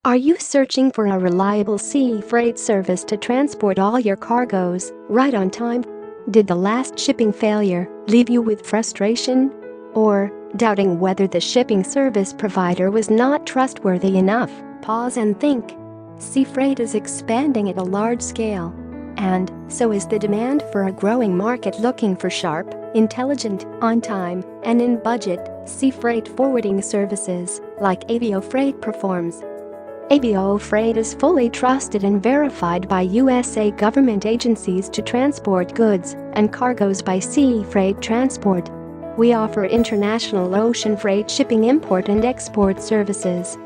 Are you searching for a reliable sea freight service to transport all your cargoes right on time? Did the last shipping failure leave you with frustration? Or doubting whether the shipping service provider was not trustworthy enough? Pause and think. Sea freight is expanding at a large scale. And so is the demand for a growing market looking for sharp, intelligent, on-time, and in-budget sea freight forwarding services like Avio Freight performs. Avio Freight is fully trusted and verified by USA government agencies to transport goods and cargoes by sea freight transport. We offer international ocean freight shipping, import and export services,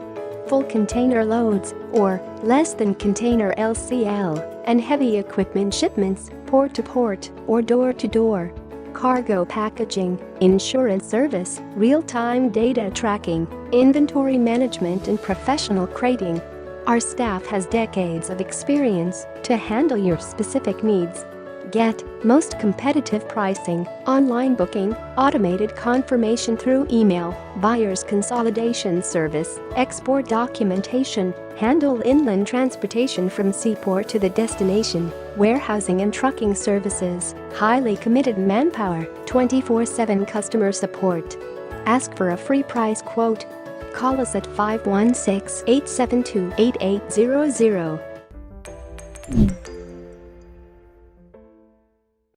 full container loads or less than container LCL, and heavy equipment shipments, port to port or door to door, cargo packaging, insurance service, real-time data tracking, inventory management and professional crating. Our staff has decades of experience to handle your specific needs. Get most competitive pricing, online booking, automated confirmation through email, buyer's consolidation service, export documentation, handle inland transportation from seaport to the destination, warehousing and trucking services, highly committed manpower, 24/7 customer support. Ask for a free price quote. Call us at 516-872-8800.